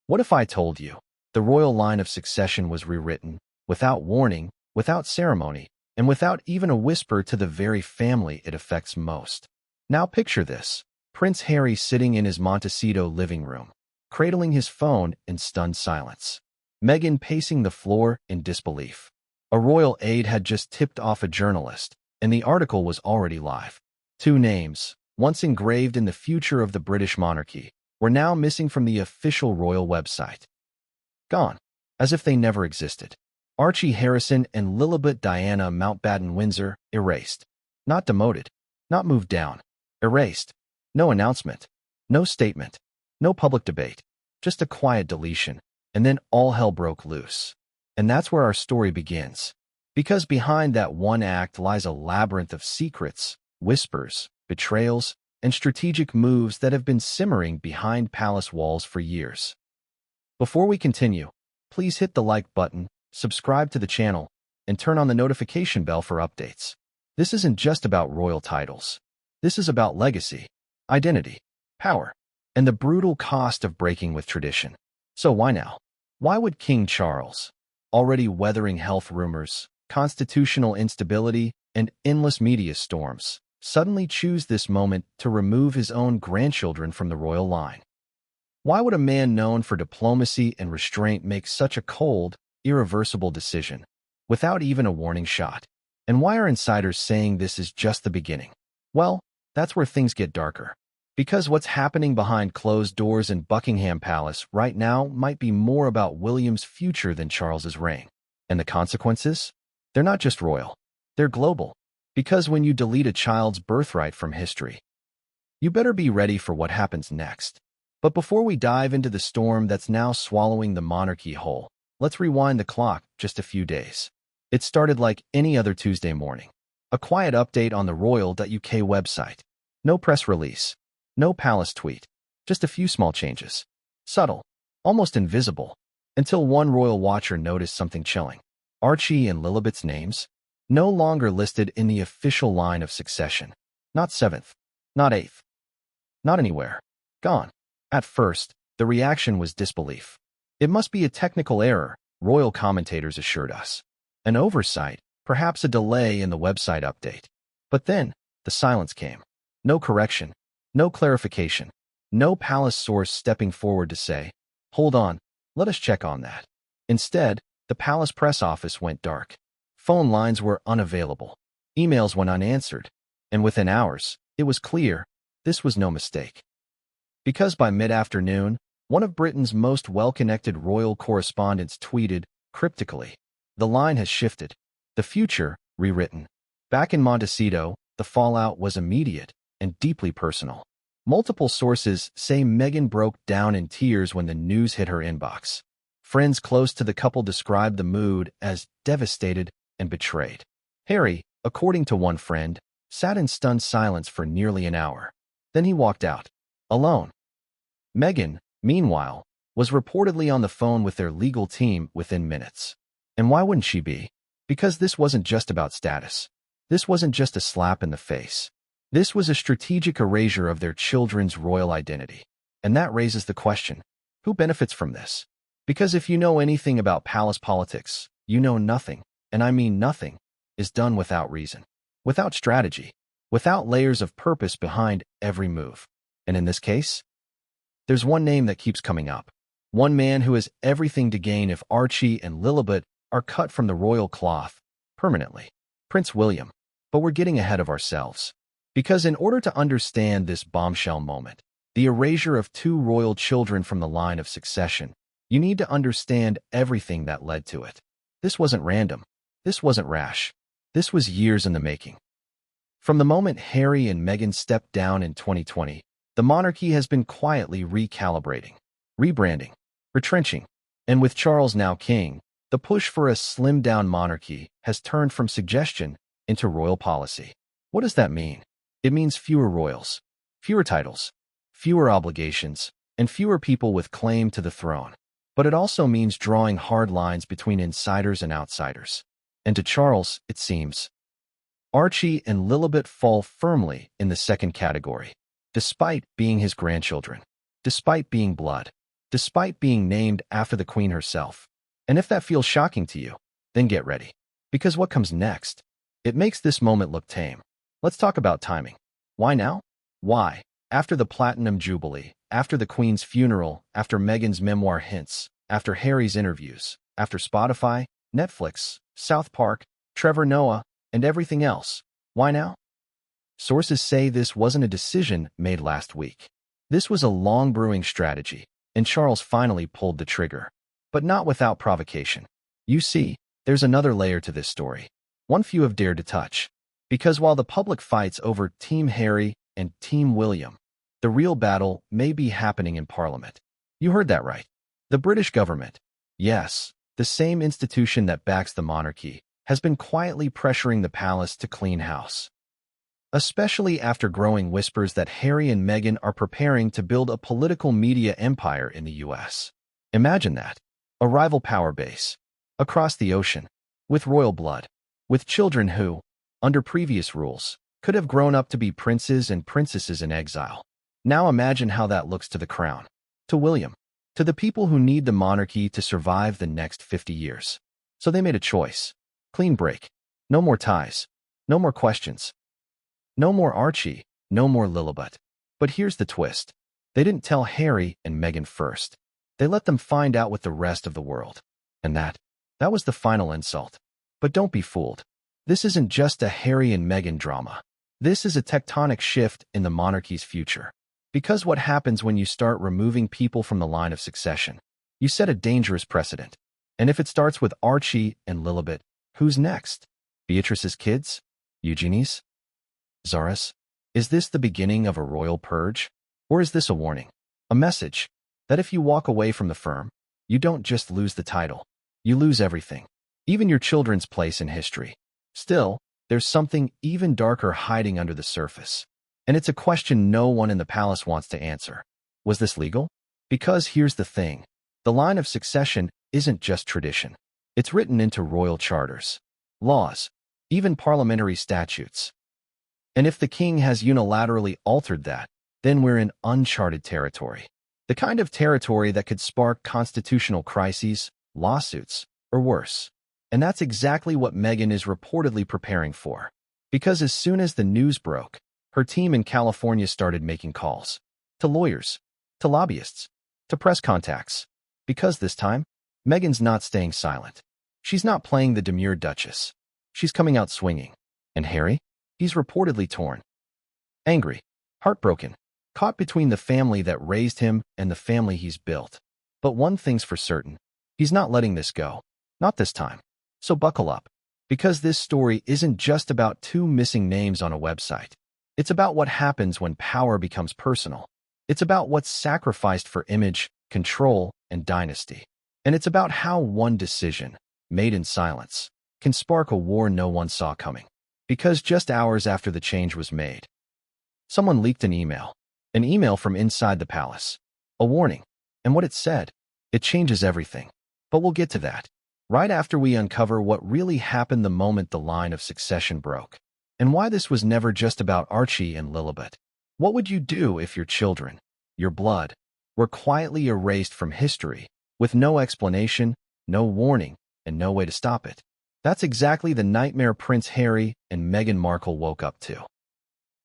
What if I told you the royal line of succession was rewritten, without warning, without ceremony, and without even a whisper to the very family it affects most? Now picture this: Prince Harry sitting in his Montecito living room, cradling his phone in stunned silence. Meghan pacing the floor in disbelief. A royal aide had just tipped off a journalist, and the article was already live. Two names, once engraved in the future of the British monarchy, were now missing from the official royal website. Gone, as if they never existed. Archie Harrison and Lilibet Diana Mountbatten-Windsor erased. Not demoted, not moved down. Erased. No announcement, no statement, no public debate, just a quiet deletion, and then all hell broke loose. And that's where our story begins. Because behind that one act lies a labyrinth of secrets, whispers, betrayals, and strategic moves that have been simmering behind palace walls for years. Before we continue, please hit the like button, subscribe to the channel, and turn on the notification bell for updates. This isn't just about royal titles. This is about legacy, identity, power, and the brutal cost of breaking with tradition. So why now? Why would King Charles, already weathering health rumors, constitutional instability, and endless media storms, suddenly choose this moment to remove his own grandchildren from the royal line? Why would a man known for diplomacy and restraint make such a cold, irreversible decision, without even a warning shot? And why are insiders saying this is just the beginning? Well, that's where things get darker. Because what's happening behind closed doors in Buckingham Palace right now might be more about William's future than Charles's reign. And the consequences? They're not just royal. They're global. Because when you delete a child's birthright from history, you better be ready for what happens next. But before we dive into the storm that's now swallowing the monarchy whole, let's rewind the clock just a few days. It started like any other Tuesday morning. A quiet update on the royal.uk website. No press release. No palace tweet. Just a few small changes. Subtle. Almost invisible. Until one royal watcher noticed something chilling. Archie and Lilibet's names no longer listed in the official line of succession. Not 7th. Not 8th. Not anywhere. Gone. At first, the reaction was disbelief. It must be a technical error, royal commentators assured us. An oversight, perhaps a delay in the website update. But then, the silence came. No correction, no clarification, no palace source stepping forward to say, "Hold on, let us check on that." Instead, the palace press office went dark. Phone lines were unavailable. Emails went unanswered. And within hours, it was clear this was no mistake. Because by mid-afternoon, one of Britain's most well-connected royal correspondents tweeted, cryptically, "The line has shifted. The future, rewritten." Back in Montecito, the fallout was immediate and deeply personal. Multiple sources say Meghan broke down in tears when the news hit her inbox. Friends close to the couple described the mood as devastated and betrayed. Harry, according to one friend, sat in stunned silence for nearly an hour. Then he walked out, alone. Meghan, meanwhile, was reportedly on the phone with their legal team within minutes. And why wouldn't she be? Because this wasn't just about status. This wasn't just a slap in the face. This was a strategic erasure of their children's royal identity. And that raises the question, who benefits from this? Because if you know anything about palace politics, you know nothing, and I mean nothing, is done without reason, without strategy, without layers of purpose behind every move. And in this case, there's one name that keeps coming up. One man who has everything to gain if Archie and Lilibet are cut from the royal cloth permanently. Prince William. But we're getting ahead of ourselves. Because in order to understand this bombshell moment, the erasure of two royal children from the line of succession, you need to understand everything that led to it. This wasn't random. This wasn't rash. This was years in the making. From the moment Harry and Meghan stepped down in 2020, the monarchy has been quietly recalibrating, rebranding, retrenching. And with Charles now king, the push for a slimmed-down monarchy has turned from suggestion into royal policy. What does that mean? It means fewer royals, fewer titles, fewer obligations, and fewer people with claim to the throne. But it also means drawing hard lines between insiders and outsiders. And to Charles, it seems, Archie and Lilibet fall firmly in the second category, despite being his grandchildren, despite being blood. despite being named after the Queen herself. And if that feels shocking to you, then get ready. Because what comes next? It makes this moment look tame. Let's talk about timing. Why now? Why? After the Platinum Jubilee, after the Queen's funeral, after Meghan's memoir hints, after Harry's interviews, after Spotify, Netflix, South Park, Trevor Noah, and everything else. Why now? Sources say this wasn't a decision made last week. This was a long brewing strategy, and Charles finally pulled the trigger. But not without provocation. You see, there's another layer to this story, one few have dared to touch. Because while the public fights over Team Harry and Team William, the real battle may be happening in Parliament. You heard that right. The British government, yes, the same institution that backs the monarchy, has been quietly pressuring the palace to clean house. Especially after growing whispers that Harry and Meghan are preparing to build a political media empire in the US. Imagine that. A rival power base. Across the ocean. With royal blood. With children who, under previous rules, could have grown up to be princes and princesses in exile. Now imagine how that looks to the crown. To William. To the people who need the monarchy to survive the next 50 years. So they made a choice. Clean break. No more ties. No more questions. No more Archie. No more Lilibet. But here's the twist. They didn't tell Harry and Meghan first. They let them find out with the rest of the world. And that was the final insult. But don't be fooled. This isn't just a Harry and Meghan drama. This is a tectonic shift in the monarchy's future. Because what happens when you start removing people from the line of succession? You set a dangerous precedent. And if it starts with Archie and Lilibet, who's next? Beatrice's kids? Eugenie's? Zara's? Is this the beginning of a royal purge? Or is this a warning? A message that if you walk away from the firm, you don't just lose the title. You lose everything. Even your children's place in history. Still, there's something even darker hiding under the surface. And it's a question no one in the palace wants to answer. Was this legal? Because here's the thing. The line of succession isn't just tradition. It's written into royal charters, laws, even parliamentary statutes. And if the king has unilaterally altered that, then we're in uncharted territory. The kind of territory that could spark constitutional crises, lawsuits, or worse. And that's exactly what Meghan is reportedly preparing for. Because as soon as the news broke, her team in California started making calls. To lawyers, to lobbyists, to press contacts. Because this time, Meghan's not staying silent. She's not playing the demure duchess. She's coming out swinging. And Harry? He's reportedly torn. Angry. Heartbroken. Caught between the family that raised him and the family he's built. But one thing's for certain. He's not letting this go. Not this time. So buckle up. Because this story isn't just about two missing names on a website. It's about what happens when power becomes personal. It's about what's sacrificed for image, control, and dynasty. And it's about how one decision, made in silence, can spark a war no one saw coming. Because just hours after the change was made, someone leaked an email from inside the palace, a warning, and what it said, it changes everything. But we'll get to that, right after we uncover what really happened the moment the line of succession broke, and why this was never just about Archie and Lilibet. What would you do if your children, your blood, were quietly erased from history, with no explanation, no warning, and no way to stop it? That's exactly the nightmare Prince Harry and Meghan Markle woke up to.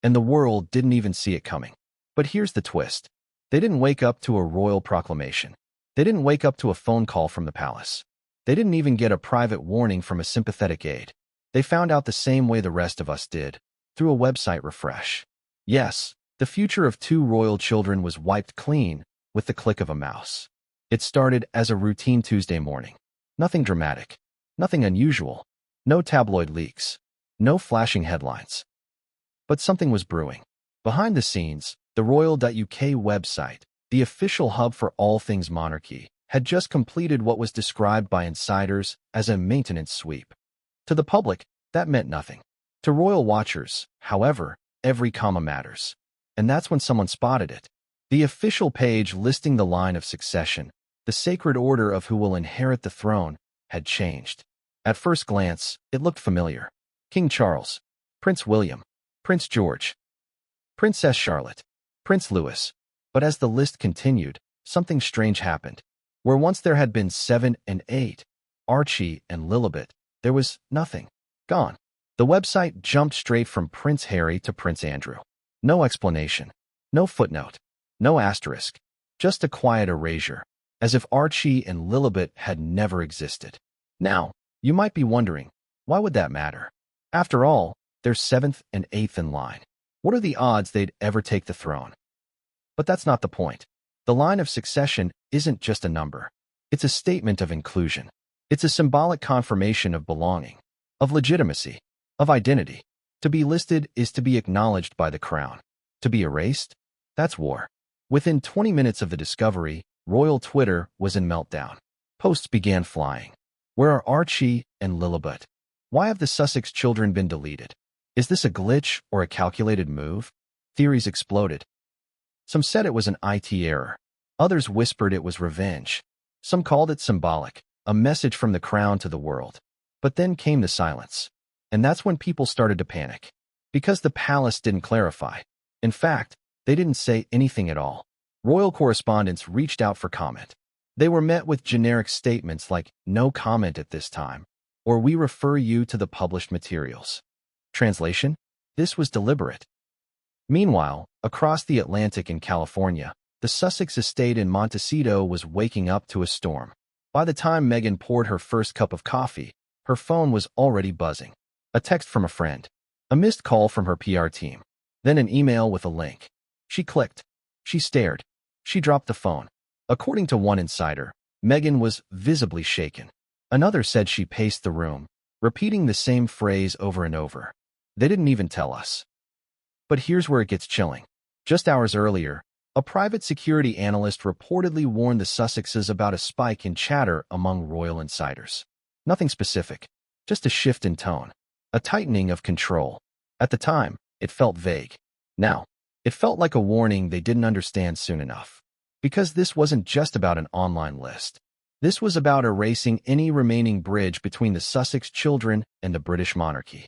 And the world didn't even see it coming. But here's the twist. They didn't wake up to a royal proclamation. They didn't wake up to a phone call from the palace. They didn't even get a private warning from a sympathetic aide. They found out the same way the rest of us did, through a website refresh. Yes, the future of two royal children was wiped clean with the click of a mouse. It started as a routine Tuesday morning. Nothing dramatic. Nothing unusual. No tabloid leaks. No flashing headlines. But something was brewing. Behind the scenes, the royal.uk website, the official hub for all things monarchy, had just completed what was described by insiders as a maintenance sweep. To the public, that meant nothing. To royal watchers, however, every comma matters. And that's when someone spotted it. The official page listing the line of succession, the sacred order of who will inherit the throne, had changed. At first glance, it looked familiar. King Charles, Prince William, Prince George, Princess Charlotte, Prince Louis. But as the list continued, something strange happened. Where once there had been 7 and 8, Archie and Lilibet, there was nothing. Gone. The website jumped straight from Prince Harry to Prince Andrew. No explanation. No footnote. No asterisk. Just a quiet erasure, as if Archie and Lilibet had never existed. Now, you might be wondering, why would that matter? After all, they're 7th and 8th in line. What are the odds they'd ever take the throne? But that's not the point. The line of succession isn't just a number. It's a statement of inclusion. It's a symbolic confirmation of belonging, of legitimacy, of identity. To be listed is to be acknowledged by the crown. To be erased? That's war. Within 20 minutes of the discovery, royal Twitter was in meltdown. Posts began flying. Where are Archie and Lilibet? Why have the Sussex children been deleted? Is this a glitch or a calculated move? Theories exploded. Some said it was an IT error. Others whispered it was revenge. Some called it symbolic, a message from the crown to the world. But then came the silence. And that's when people started to panic. Because the palace didn't clarify. In fact, they didn't say anything at all. Royal correspondents reached out for comment. They were met with generic statements like, "No comment at this time," or "We refer you to the published materials." Translation? This was deliberate. Meanwhile, across the Atlantic in California, the Sussex estate in Montecito was waking up to a storm. By the time Meghan poured her first cup of coffee, her phone was already buzzing. A text from a friend, a missed call from her PR team, then an email with a link. She clicked. She stared. She dropped the phone. According to one insider, Meghan was visibly shaken. Another said she paced the room, repeating the same phrase over and over. They didn't even tell us. But here's where it gets chilling. Just hours earlier, a private security analyst reportedly warned the Sussexes about a spike in chatter among royal insiders. Nothing specific, just a shift in tone, a tightening of control. At the time, it felt vague. Now, it felt like a warning they didn't understand soon enough. Because this wasn't just about an online list. This was about erasing any remaining bridge between the Sussex children and the British monarchy.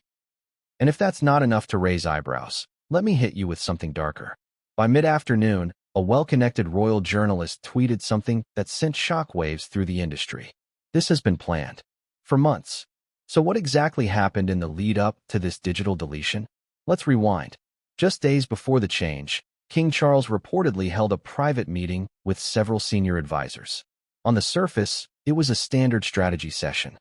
And if that's not enough to raise eyebrows, let me hit you with something darker. By mid-afternoon, a well-connected royal journalist tweeted something that sent shockwaves through the industry. This has been planned for months. So what exactly happened in the lead-up to this digital deletion? Let's rewind. Just days before the change, King Charles reportedly held a private meeting with several senior advisors. On the surface, it was a standard strategy session.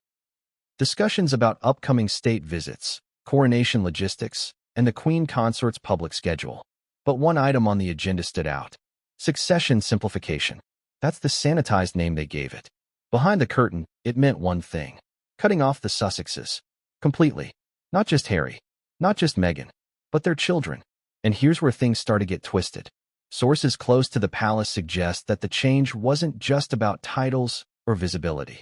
Discussions about upcoming state visits, coronation logistics, and the Queen Consort's public schedule. But one item on the agenda stood out. Succession simplification. That's the sanitized name they gave it. Behind the curtain, it meant one thing. Cutting off the Sussexes. Completely. Not just Harry. Not just Meghan. But their children. And here's where things start to get twisted. Sources close to the palace suggest that the change wasn't just about titles or visibility.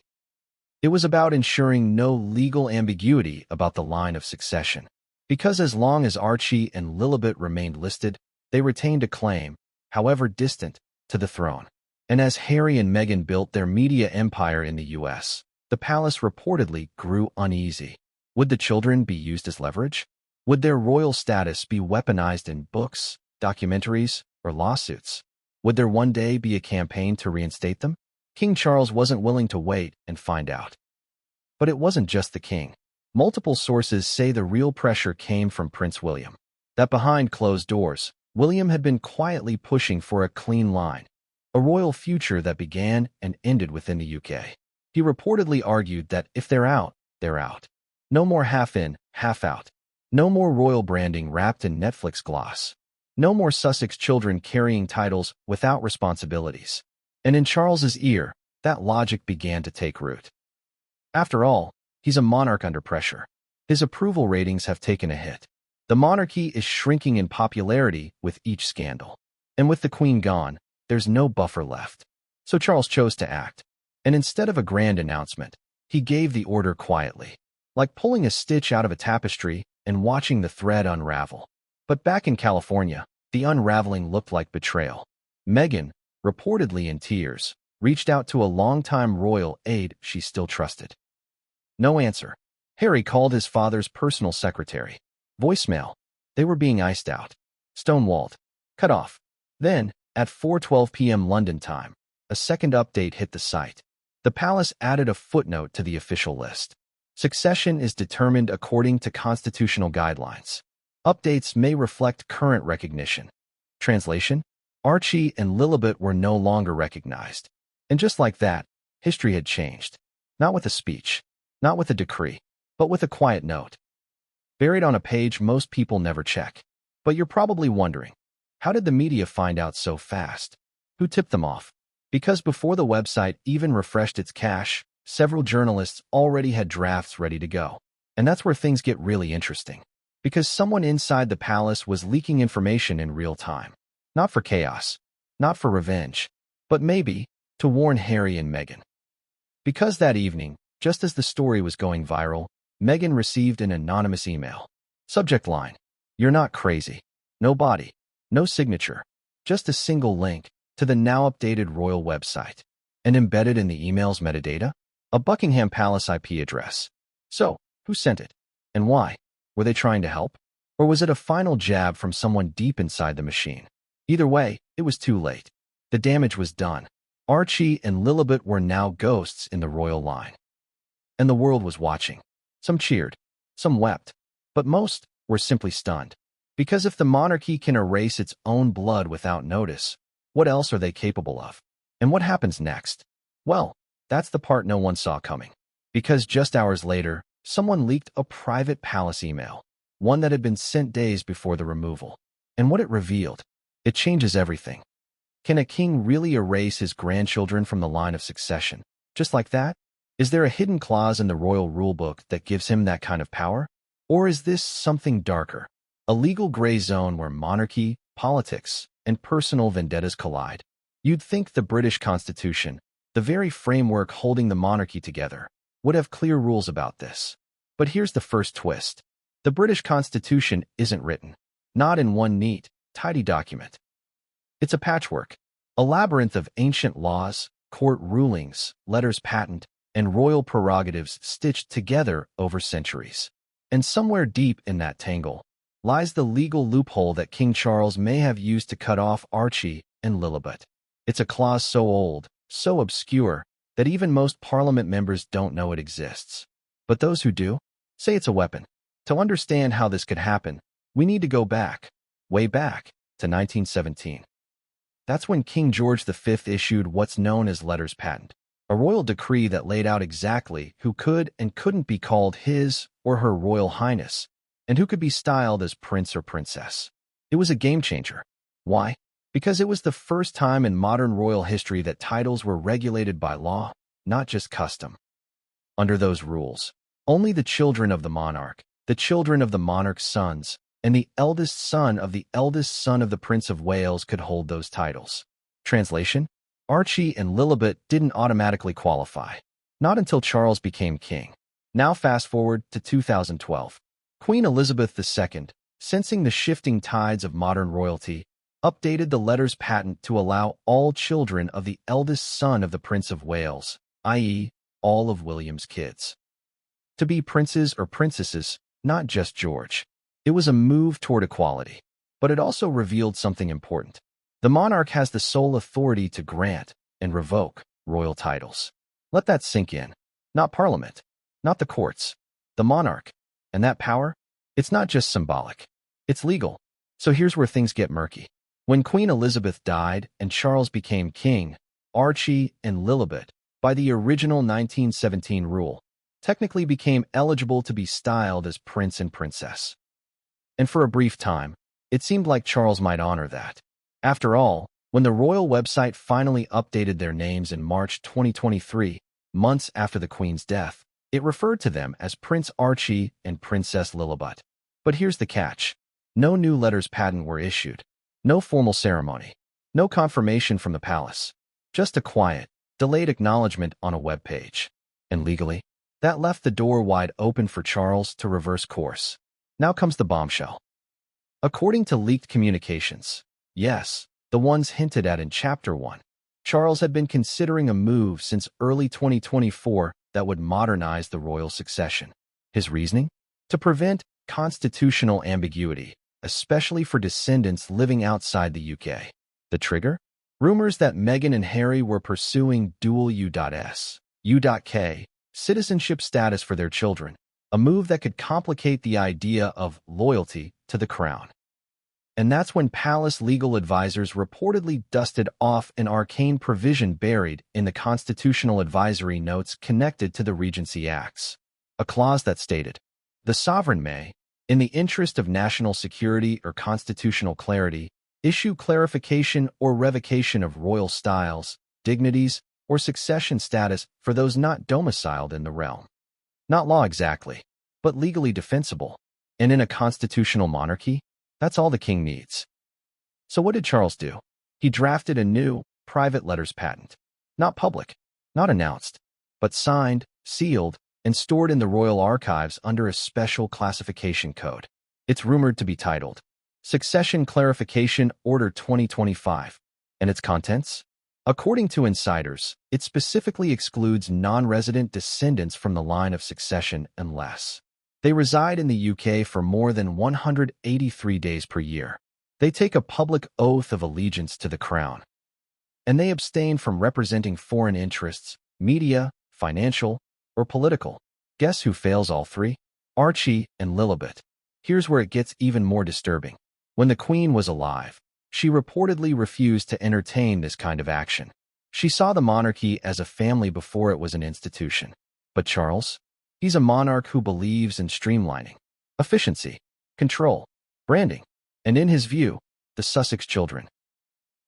It was about ensuring no legal ambiguity about the line of succession. Because as long as Archie and Lilibet remained listed, they retained a claim, however distant, to the throne. And as Harry and Meghan built their media empire in the US, the palace reportedly grew uneasy. Would the children be used as leverage? Would their royal status be weaponized in books, documentaries, or lawsuits? Would there one day be a campaign to reinstate them? King Charles wasn't willing to wait and find out. But it wasn't just the king. Multiple sources say the real pressure came from Prince William. That behind closed doors, William had been quietly pushing for a clean line, a royal future that began and ended within the UK. He reportedly argued that if they're out, they're out. No more half in, half out. No more royal branding wrapped in Netflix gloss. No more Sussex children carrying titles without responsibilities. And in Charles's ear, that logic began to take root. After all, he's a monarch under pressure. His approval ratings have taken a hit. The monarchy is shrinking in popularity with each scandal. And with the Queen gone, there's no buffer left. So Charles chose to act. And instead of a grand announcement, he gave the order quietly, like pulling a stitch out of a tapestry and watching the thread unravel. But back in California, the unraveling looked like betrayal. Meghan, reportedly in tears, reached out to a longtime royal aide she still trusted. No answer. Harry called his father's personal secretary. Voicemail. They were being iced out. Stonewalled. Cut off. Then, at 4:12 p.m. London time, a second update hit the site. The palace added a footnote to the official list. Succession is determined according to constitutional guidelines. Updates may reflect current recognition. Translation: Archie and Lilibet were no longer recognized. And just like that, history had changed. Not with a speech, not with a decree, but with a quiet note. Buried on a page most people never check. But you're probably wondering, how did the media find out so fast? Who tipped them off? Because before the website even refreshed its cache, several journalists already had drafts ready to go. And that's where things get really interesting. Because someone inside the palace was leaking information in real time. Not for chaos, not for revenge, but maybe to warn Harry and Meghan. Because that evening, just as the story was going viral, Meghan received an anonymous email. Subject line: "You're not crazy." No body, no signature, just a single link to the now updated royal website. And embedded in the email's metadata, a Buckingham Palace IP address. So, who sent it? And why? Were they trying to help? Or was it a final jab from someone deep inside the machine? Either way, it was too late. The damage was done. Archie and Lilibet were now ghosts in the royal line. And the world was watching. Some cheered, some wept, but most were simply stunned. Because if the monarchy can erase its own blood without notice, what else are they capable of? And what happens next? Well, that's the part no one saw coming. Because just hours later, someone leaked a private palace email, one that had been sent days before the removal. And what it revealed, it changes everything. Can a king really erase his grandchildren from the line of succession? Just like that? Is there a hidden clause in the royal rulebook that gives him that kind of power? Or is this something darker? A legal gray zone where monarchy, politics, and personal vendettas collide? You'd think the British Constitution, the very framework holding the monarchy together, would have clear rules about this. But here's the first twist. The British Constitution isn't written, not in one neat, tidy document. It's a patchwork, a labyrinth of ancient laws, court rulings, letters patent, and royal prerogatives stitched together over centuries. And somewhere deep in that tangle lies the legal loophole that King Charles may have used to cut off Archie and Lilibet. It's a clause so old, so obscure, that even most parliament members don't know it exists. But those who do, say it's a weapon. To understand how this could happen, we need to go back, way back, to 1917. That's when King George V issued what's known as letters patent, a royal decree that laid out exactly who could and couldn't be called His or Her Royal Highness, and who could be styled as prince or princess. It was a game changer. Why? Because it was the first time in modern royal history that titles were regulated by law, not just custom. Under those rules, only the children of the monarch, the children of the monarch's sons, and the eldest son of the eldest son of the Prince of Wales could hold those titles. Translation: Archie and Lilibet didn't automatically qualify. Not until Charles became king. Now fast forward to 2012. Queen Elizabeth II, sensing the shifting tides of modern royalty, updated the letters patent to allow all children of the eldest son of the Prince of Wales, i.e., all of William's kids, to be princes or princesses, not just George. It was a move toward equality, but it also revealed something important. The monarch has the sole authority to grant and revoke royal titles. Let that sink in. Not Parliament, not the courts, the monarch. And that power, it's not just symbolic, it's legal. So here's where things get murky. When Queen Elizabeth died and Charles became king, Archie and Lilibet, by the original 1917 rule, technically became eligible to be styled as prince and princess. And for a brief time, it seemed like Charles might honor that. After all, when the royal website finally updated their names in March 2023, months after the Queen's death, it referred to them as Prince Archie and Princess Lilibet. But here's the catch. No new letters patent were issued. No formal ceremony. No confirmation from the palace. Just a quiet, delayed acknowledgement on a web page. And legally, that left the door wide open for Charles to reverse course. Now comes the bombshell. According to leaked communications, yes, the ones hinted at in Chapter 1, Charles had been considering a move since early 2024 that would modernize the royal succession. His reasoning? To prevent constitutional ambiguity, especially for descendants living outside the UK. The trigger? Rumors that Meghan and Harry were pursuing dual U.S.U.K. citizenship status for their children, a move that could complicate the idea of loyalty to the crown. And that's when palace legal advisors reportedly dusted off an arcane provision buried in the constitutional advisory notes connected to the Regency Acts. A clause that stated, "The sovereign may, in the interest of national security or constitutional clarity, issue clarification or revocation of royal styles, dignities, or succession status for those not domiciled in the realm." Not law exactly, but legally defensible. And in a constitutional monarchy, that's all the king needs. So what did Charles do? He drafted a new, private letters patent. Not public, not announced, but signed, sealed, and stored in the royal archives under a special classification code. It's rumored to be titled Succession Clarification Order 2025. And its contents? According to insiders, it specifically excludes non-resident descendants from the line of succession unless they reside in the UK for more than 183 days per year. They take a public oath of allegiance to the crown. And they abstain from representing foreign interests, media, financial, or political. Guess who fails all three? Archie and Lilibet. Here's where it gets even more disturbing. When the Queen was alive, she reportedly refused to entertain this kind of action. She saw the monarchy as a family before it was an institution. But Charles? He's a monarch who believes in streamlining, efficiency, control, branding, and in his view, the Sussex children.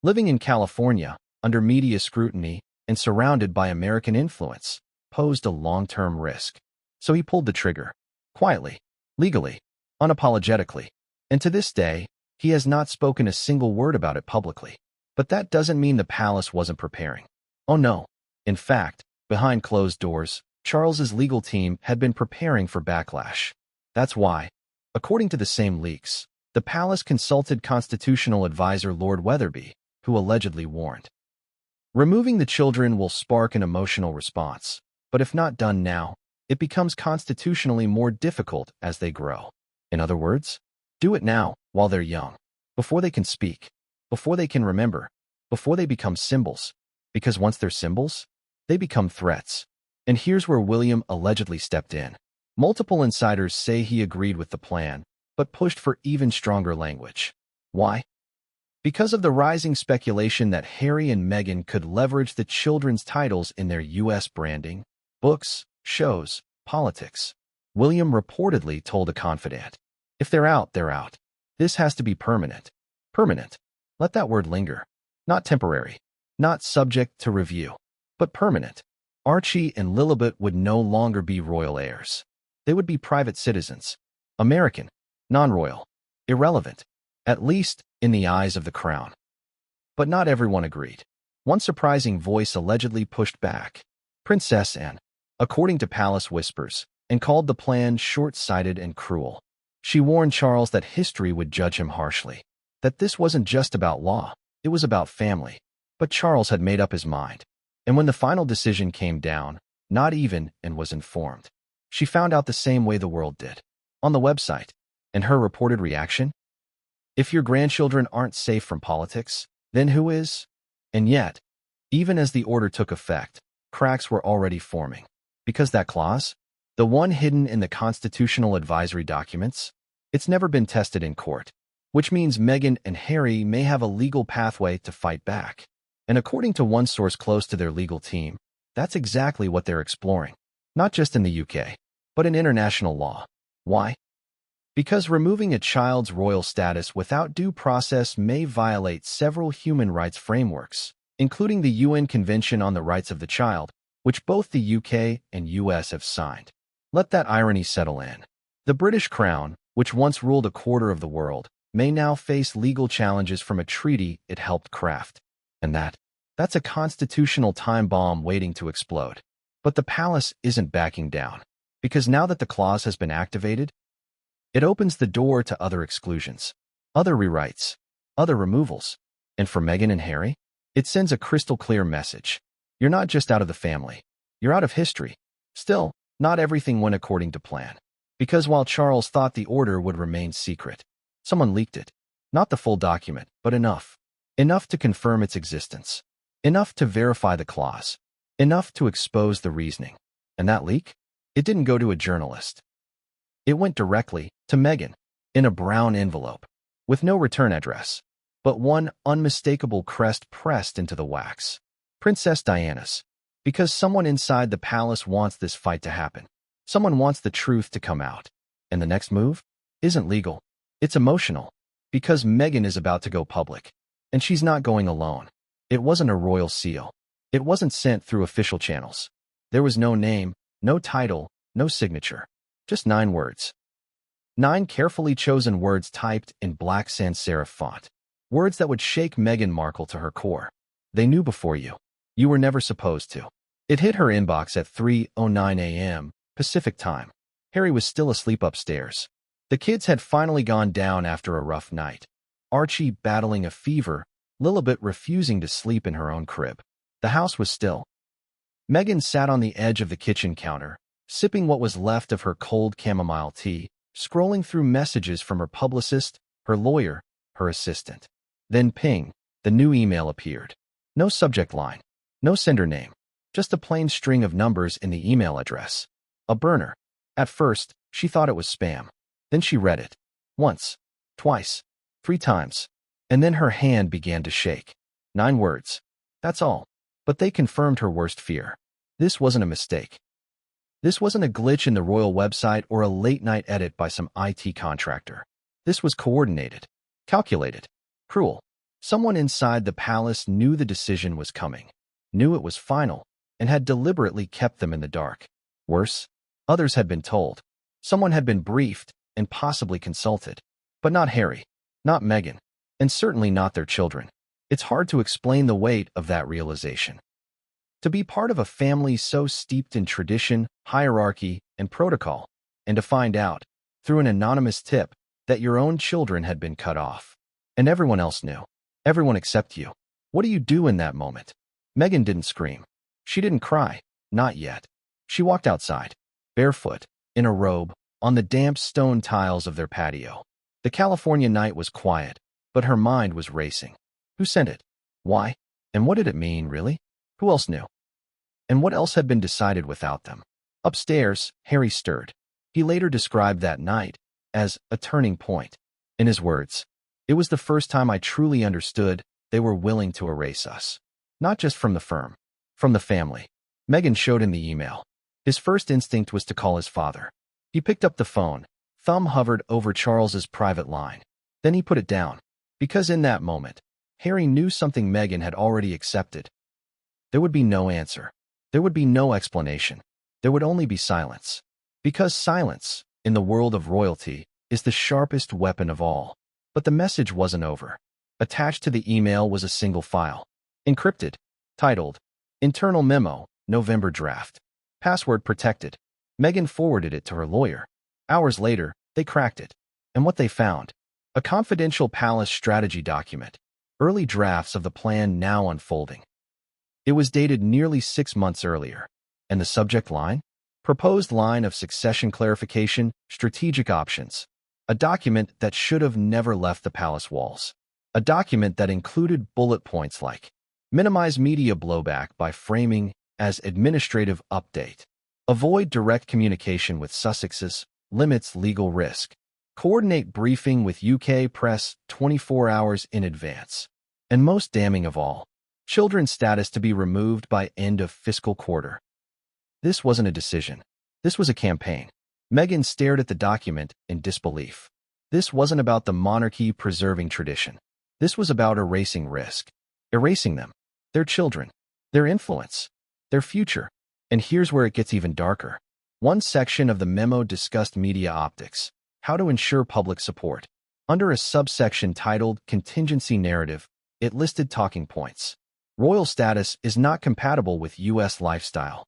Living in California, under media scrutiny, and surrounded by American influence, posed a long-term risk. So he pulled the trigger. Quietly, legally, unapologetically. And to this day, he has not spoken a single word about it publicly. But that doesn't mean the palace wasn't preparing. Oh no. In fact, behind closed doors, Charles's legal team had been preparing for backlash. That's why, according to the same leaks, the palace consulted constitutional advisor Lord Wetherby, who allegedly warned, "Removing the children will spark an emotional response, but if not done now, it becomes constitutionally more difficult as they grow." In other words, do it now, while they're young, before they can speak, before they can remember, before they become symbols. Because once they're symbols, they become threats. And here's where William allegedly stepped in. Multiple insiders say he agreed with the plan, but pushed for even stronger language. Why? Because of the rising speculation that Harry and Meghan could leverage the children's titles in their U.S. branding, books, shows, politics. William reportedly told a confidant, "If they're out, they're out. This has to be permanent." Permanent. Let that word linger. Not temporary. Not subject to review. But permanent. Archie and Lilibet would no longer be royal heirs. They would be private citizens. American. Non-royal. Irrelevant. At least in the eyes of the crown. But not everyone agreed. One surprising voice allegedly pushed back. Princess Anne, according to palace whispers, and called the plan short-sighted and cruel. She warned Charles that history would judge him harshly. That this wasn't just about law, it was about family. But Charles had made up his mind. And when the final decision came down, not even and was informed. She found out the same way the world did. On the website. And her reported reaction? If your grandchildren aren't safe from politics, then who is? And yet, even as the order took effect, cracks were already forming. Because that clause, the one hidden in the constitutional advisory documents, it's never been tested in court. Which means Meghan and Harry may have a legal pathway to fight back. And according to one source close to their legal team, that's exactly what they're exploring. Not just in the UK, but in international law. Why? Because removing a child's royal status without due process may violate several human rights frameworks, including the UN Convention on the Rights of the Child, which both the UK and US have signed. Let that irony settle in. The British Crown, which once ruled a quarter of the world, may now face legal challenges from a treaty it helped craft. And that's a constitutional time bomb waiting to explode. But the palace isn't backing down. Because now that the clause has been activated, it opens the door to other exclusions, other rewrites, other removals. And for Meghan and Harry, it sends a crystal clear message. You're not just out of the family. You're out of history. Still, not everything went according to plan. Because while Charles thought the order would remain secret, someone leaked it. Not the full document, but enough. Enough to confirm its existence. Enough to verify the clause. Enough to expose the reasoning. And that leak? It didn't go to a journalist. It went directly to Meghan, in a brown envelope, with no return address, but one unmistakable crest pressed into the wax. Princess Diana's. Because someone inside the palace wants this fight to happen. Someone wants the truth to come out. And the next move? Isn't legal. It's emotional. Because Meghan is about to go public. And she's not going alone. It wasn't a royal seal. It wasn't sent through official channels. There was no name, no title, no signature. Just 9 words. 9 carefully chosen words typed in black sans serif font. Words that would shake Meghan Markle to her core. They knew before you. You were never supposed to. It hit her inbox at 3:09 a.m. Pacific time. Harry was still asleep upstairs. The kids had finally gone down after a rough night. Archie battling a fever, Lilibet refusing to sleep in her own crib. The house was still. Meghan sat on the edge of the kitchen counter, sipping what was left of her cold chamomile tea, scrolling through messages from her publicist, her lawyer, her assistant. Then ping, the new email appeared. No subject line, no sender name, just a plain string of numbers in the email address. A burner. At first, she thought it was spam. Then she read it. Once, twice, 3 times. And then her hand began to shake. 9 words. That's all. But they confirmed her worst fear. This wasn't a mistake. This wasn't a glitch in the royal website or a late-night edit by some IT contractor. This was coordinated, calculated, cruel. Someone inside the palace knew the decision was coming, knew it was final, and had deliberately kept them in the dark. Worse, others had been told. Someone had been briefed and possibly consulted. But not Harry, not Meghan, and certainly not their children. It's hard to explain the weight of that realization. To be part of a family so steeped in tradition, hierarchy, and protocol, and to find out, through an anonymous tip, that your own children had been cut off. And everyone else knew. Everyone except you. What do you do in that moment? Meghan didn't scream. She didn't cry. Not yet. She walked outside, barefoot, in a robe, on the damp stone tiles of their patio. The California night was quiet, but her mind was racing. Who sent it? Why? And what did it mean, really? Who else knew? And what else had been decided without them? Upstairs, Harry stirred. He later described that night as a turning point. In his words, it was the first time I truly understood they were willing to erase us. Not just from the firm, from the family. Meghan showed him the email. His first instinct was to call his father. He picked up the phone, thumb hovered over Charles's private line. Then he put it down, because in that moment, Harry knew something Meghan had already accepted. There would be no answer. There would be no explanation. There would only be silence. Because silence, in the world of royalty, is the sharpest weapon of all. But the message wasn't over. Attached to the email was a single file. Encrypted. Titled, Internal Memo, November Draft. Password protected. Meghan forwarded it to her lawyer. Hours later, they cracked it. And what they found? A confidential palace strategy document. Early drafts of the plan now unfolding. It was dated nearly 6 months earlier. And the subject line? Proposed line of succession clarification, strategic options. A document that should have never left the palace walls. A document that included bullet points like minimize media blowback by framing as administrative update. Avoid direct communication with Sussexes, limits legal risk. Coordinate briefing with UK press 24 hours in advance. And most damning of all, children's status to be removed by end of fiscal quarter. This wasn't a decision. This was a campaign. Meghan stared at the document in disbelief. This wasn't about the monarchy preserving tradition. This was about erasing risk. Erasing them. Their children. Their influence. Their future. And here's where it gets even darker. One section of the memo discussed media optics. How to ensure public support. Under a subsection titled Contingency Narrative, it listed talking points. Royal status is not compatible with U.S. lifestyle.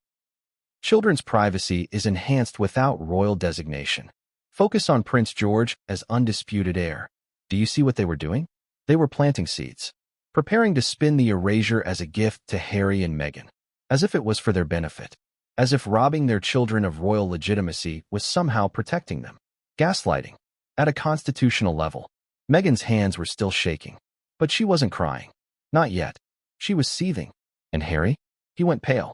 Children's privacy is enhanced without royal designation. Focus on Prince George as undisputed heir. Do you see what they were doing? They were planting seeds. Preparing to spin the erasure as a gift to Harry and Meghan. As if it was for their benefit. As if robbing their children of royal legitimacy was somehow protecting them. Gaslighting. At a constitutional level. Meghan's hands were still shaking. But she wasn't crying. Not yet. She was seething. And Harry? He went pale.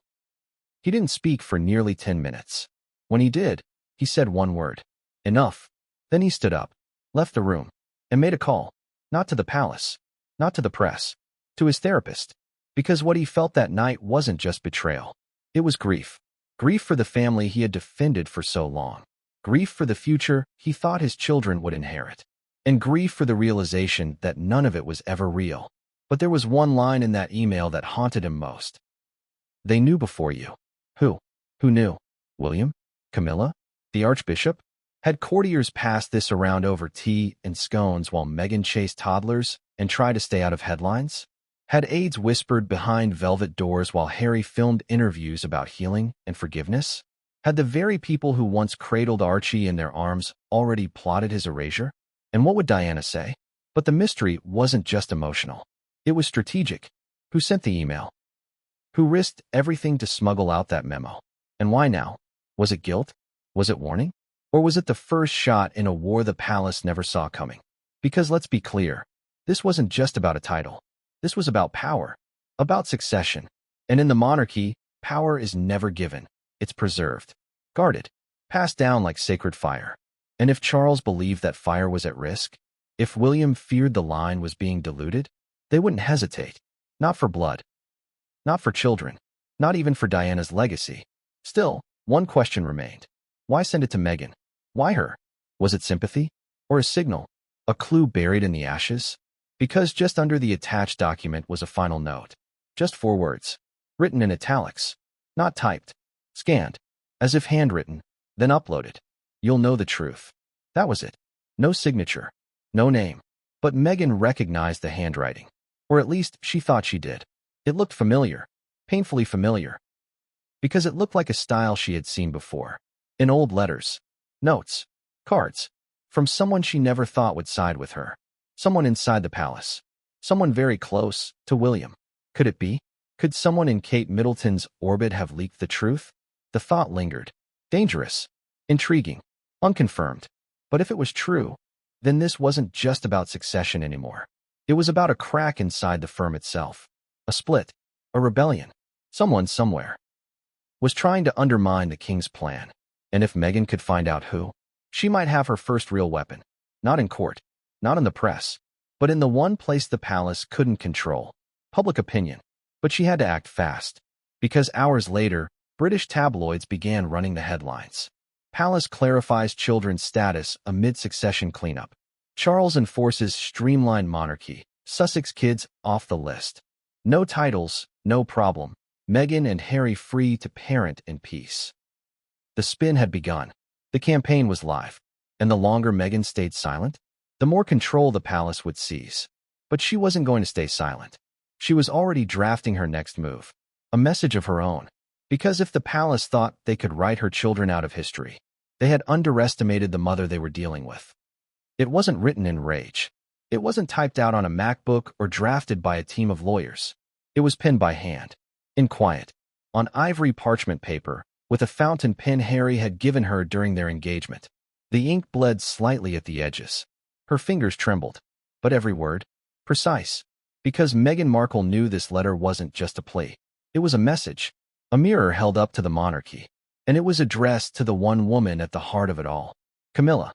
He didn't speak for nearly 10 minutes. When he did, he said one word. Enough. Then he stood up, left the room, and made a call. Not to the palace, not to the press, to his therapist. Because what he felt that night wasn't just betrayal. It was grief. Grief for the family he had defended for so long. Grief for the future he thought his children would inherit. And grief for the realization that none of it was ever real. But there was one line in that email that haunted him most. They knew before you. Who? Who knew? William? Camilla? The Archbishop? Had courtiers passed this around over tea and scones while Meghan chased toddlers and tried to stay out of headlines? Had aides whispered behind velvet doors while Harry filmed interviews about healing and forgiveness? Had the very people who once cradled Archie in their arms already plotted his erasure? And what would Diana say? But the mystery wasn't just emotional. It was strategic. Who sent the email? Who risked everything to smuggle out that memo? And why now? Was it guilt? Was it warning? Or was it the first shot in a war the palace never saw coming? Because let's be clear, this wasn't just about a title. This was about power, about succession. And in the monarchy, power is never given. It's preserved, guarded, passed down like sacred fire. And if Charles believed that fire was at risk, if William feared the line was being diluted, they wouldn't hesitate. Not for blood. Not for children. Not even for Diana's legacy. Still, one question remained. Why send it to Meghan? Why her? Was it sympathy? Or a signal? A clue buried in the ashes? Because just under the attached document was a final note. Just 4 words. Written in italics. Not typed. Scanned. As if handwritten. Then uploaded. You'll know the truth. That was it. No signature. No name. But Meghan recognized the handwriting. Or at least she thought she did. It looked familiar. Painfully familiar. Because it looked like a style she had seen before. In old letters. Notes. Cards. From someone she never thought would side with her. Someone inside the palace. Someone very close to William. Could it be? Could someone in Kate Middleton's orbit have leaked the truth? The thought lingered. Dangerous. Intriguing. Unconfirmed. But if it was true, then this wasn't just about succession anymore. It was about a crack inside the firm itself. A split. A rebellion. Someone somewhere was trying to undermine the king's plan. And if Meghan could find out who, she might have her first real weapon. Not in court. Not in the press. But in the one place the palace couldn't control. Public opinion. But she had to act fast. Because hours later, British tabloids began running the headlines. Palace clarifies children's status amid succession cleanup. Charles enforces streamlined monarchy. Sussex kids off the list. No titles, no problem. Meghan and Harry free to parent in peace. The spin had begun. The campaign was live. And the longer Meghan stayed silent, the more control the palace would seize. But she wasn't going to stay silent. She was already drafting her next move. A message of her own. Because if the palace thought they could write her children out of history, they had underestimated the mother they were dealing with. It wasn't written in rage. It wasn't typed out on a MacBook or drafted by a team of lawyers. It was penned by hand. In quiet. On ivory parchment paper, with a fountain pen Harry had given her during their engagement. The ink bled slightly at the edges. Her fingers trembled. But every word, precise. Because Meghan Markle knew this letter wasn't just a plea. It was a message. A mirror held up to the monarchy. And it was addressed to the one woman at the heart of it all. Camilla.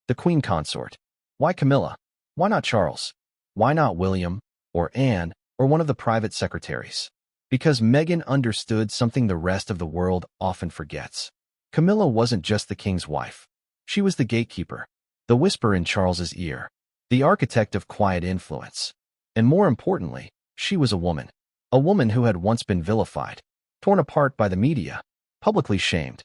The Queen Consort. Why Camilla? Why not Charles? Why not William, or Anne, or one of the private secretaries? Because Meghan understood something the rest of the world often forgets. Camilla wasn't just the king's wife. She was the gatekeeper, the whisper in Charles's ear, the architect of quiet influence. And more importantly, she was a woman who had once been vilified, torn apart by the media, publicly shamed.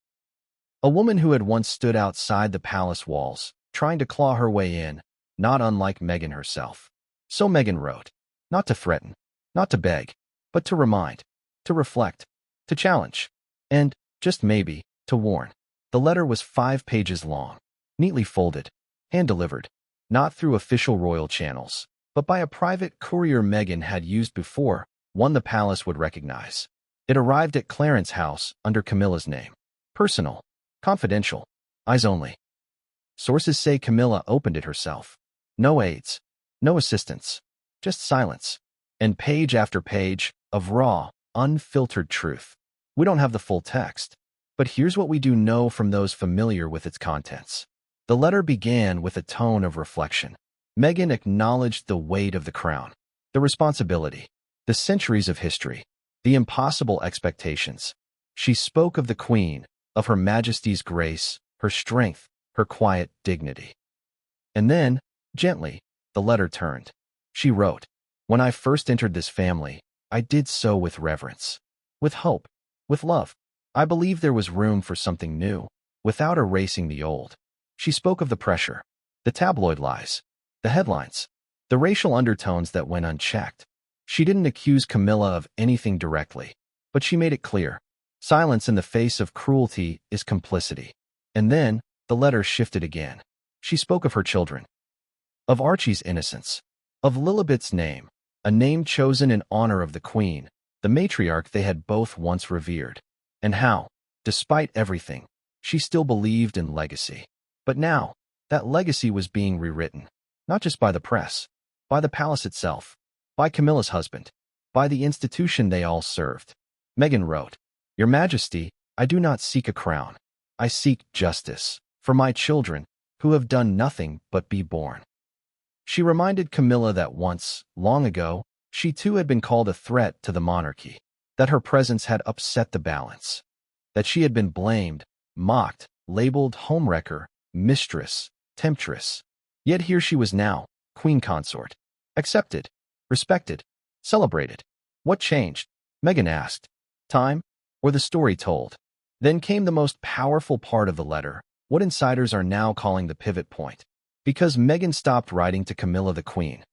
A woman who had once stood outside the palace walls, trying to claw her way in, not unlike Meghan herself. So Meghan wrote, not to threaten, not to beg, but to remind, to reflect, to challenge, and, just maybe, to warn. The letter was 5 pages long, neatly folded, hand-delivered, not through official royal channels, but by a private courier Meghan had used before, one the palace would recognize. It arrived at Clarence House under Camilla's name. Personal, confidential, eyes only. Sources say Camilla opened it herself. No aides, no assistants, just silence. and page after page of raw, unfiltered truth. We don't have the full text, but here's what we do know from those familiar with its contents. The letter began with a tone of reflection. Meghan acknowledged the weight of the crown, the responsibility, the centuries of history, the impossible expectations. She spoke of the Queen, of Her Majesty's grace, her strength, her quiet dignity. And then, gently, the letter turned. She wrote, "When I first entered this family, I did so with reverence, with hope, with love. I believed there was room for something new, without erasing the old." She spoke of the pressure, the tabloid lies, the headlines, the racial undertones that went unchecked. She didn't accuse Camilla of anything directly, but she made it clear. Silence in the face of cruelty is complicity. And then, the letter shifted again. She spoke of her children, of Archie's innocence, of Lilibet's name, a name chosen in honor of the Queen, the matriarch they had both once revered, and how, despite everything, she still believed in legacy. But now, that legacy was being rewritten, not just by the press, by the palace itself, by Camilla's husband, by the institution they all served. Meghan wrote, "Your Majesty, I do not seek a crown. I seek justice for my children who have done nothing but be born." She reminded Camilla that once, long ago, she too had been called a threat to the monarchy, that her presence had upset the balance, that she had been blamed, mocked, labeled homewrecker, mistress, temptress. Yet here she was now, queen consort, accepted, respected, celebrated. What changed? Meghan asked. Time, or the story told? Then came the most powerful part of the letter, what insiders are now calling the pivot point. Because Meghan stopped writing to Camilla the Queen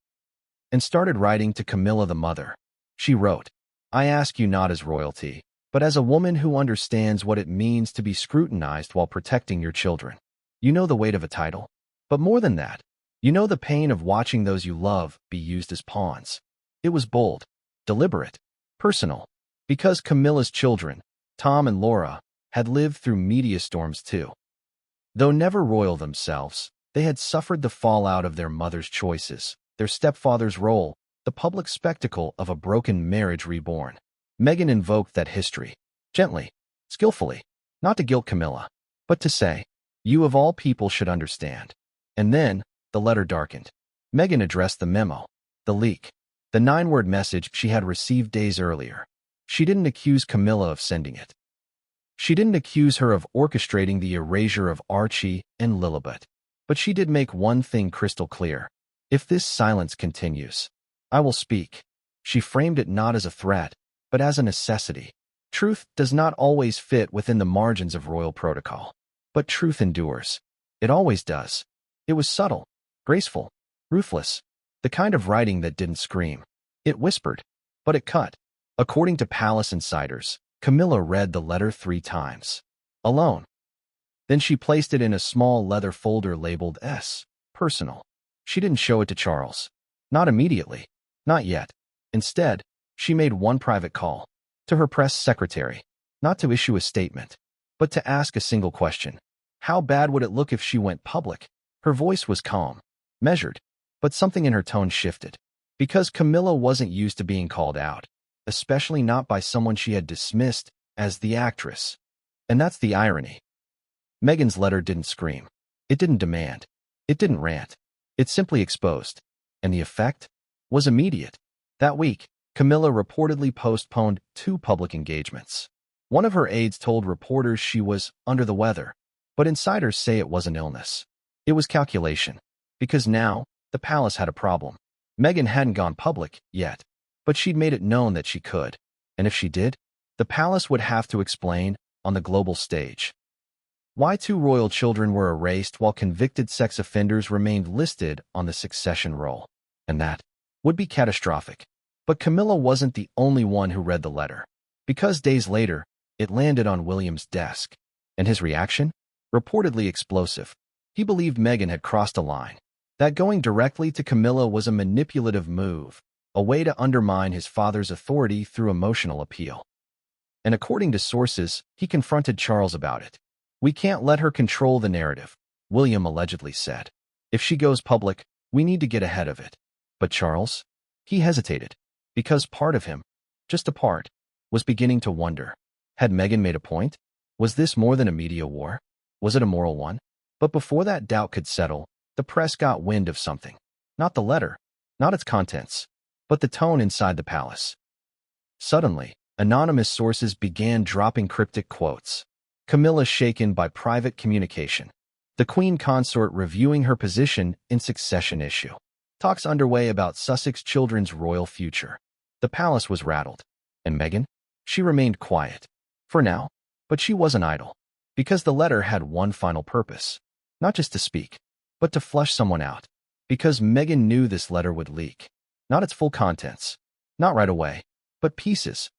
and started writing to Camilla the mother. She wrote, "I ask you not as royalty, but as a woman who understands what it means to be scrutinized while protecting your children. You know the weight of a title, but more than that, you know the pain of watching those you love be used as pawns." It was bold, deliberate, personal, because Camilla's children, Tom and Laura, had lived through media storms too. Though never royal themselves, they had suffered the fallout of their mother's choices, their stepfather's role, the public spectacle of a broken marriage reborn. Meghan invoked that history, gently, skillfully, not to guilt Camilla, but to say, "You of all people should understand." And then, the letter darkened. Meghan addressed the memo, the leak, the 9-word message she had received days earlier. She didn't accuse Camilla of sending it. She didn't accuse her of orchestrating the erasure of Archie and Lilibet. But she did make one thing crystal clear. If this silence continues, I will speak. She framed it not as a threat, but as a necessity. Truth does not always fit within the margins of royal protocol. But truth endures. It always does. It was subtle, graceful, ruthless, the kind of writing that didn't scream. It whispered, but it cut. According to palace insiders, Camilla read the letter 3 times. Alone. Then she placed it in a small leather folder labeled S. Personal. She didn't show it to Charles. Not immediately. Not yet. Instead, she made one private call. To her press secretary. Not to issue a statement, but to ask a single question. How bad would it look if she went public? Her voice was calm, measured, but something in her tone shifted. Because Camilla wasn't used to being called out, especially not by someone she had dismissed as the actress. And that's the irony. Meghan's letter didn't scream. It didn't demand. It didn't rant. It simply exposed. And the effect was immediate. That week, Camilla reportedly postponed 2 public engagements. One of her aides told reporters she was under the weather, but insiders say it wasn't illness. It was calculation. Because now, the palace had a problem. Meghan hadn't gone public yet, but she'd made it known that she could. And if she did, the palace would have to explain on the global stage why 2 royal children were erased while convicted sex offenders remained listed on the succession roll. And that would be catastrophic. But Camilla wasn't the only one who read the letter. Because days later, it landed on William's desk. And his reaction? Reportedly explosive. He believed Meghan had crossed a line. That going directly to Camilla was a manipulative move, a way to undermine his father's authority through emotional appeal. And according to sources, he confronted Charles about it. "We can't let her control the narrative," William allegedly said. "If she goes public, we need to get ahead of it." But Charles? He hesitated. because part of him, just a part, was beginning to wonder. Had Meghan made a point? Was this more than a media war? Was it a moral one? But before that doubt could settle, the press got wind of something. Not the letter, not its contents, but the tone inside the palace. Suddenly, anonymous sources began dropping cryptic quotes. Camilla shaken by private communication. The Queen Consort reviewing her position in succession issue. Talks underway about Sussex children's royal future. The palace was rattled. And Meghan? She remained quiet. For now. But she wasn't idle. Because the letter had one final purpose. Not just to speak, but to flush someone out. Because Meghan knew this letter would leak. Not its full contents. Not right away. But pieces.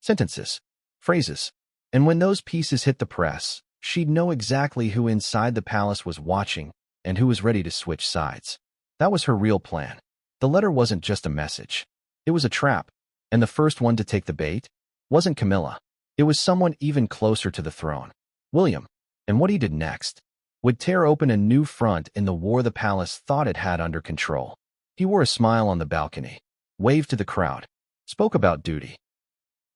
Sentences. Phrases. And when those pieces hit the press, she'd know exactly who inside the palace was watching and who was ready to switch sides. That was her real plan. The letter wasn't just a message. It was a trap. And the first one to take the bait wasn't Camilla. It was someone even closer to the throne. William. And what he did next would tear open a new front in the war the palace thought it had under control. He wore a smile on the balcony, waved to the crowd, spoke about duty,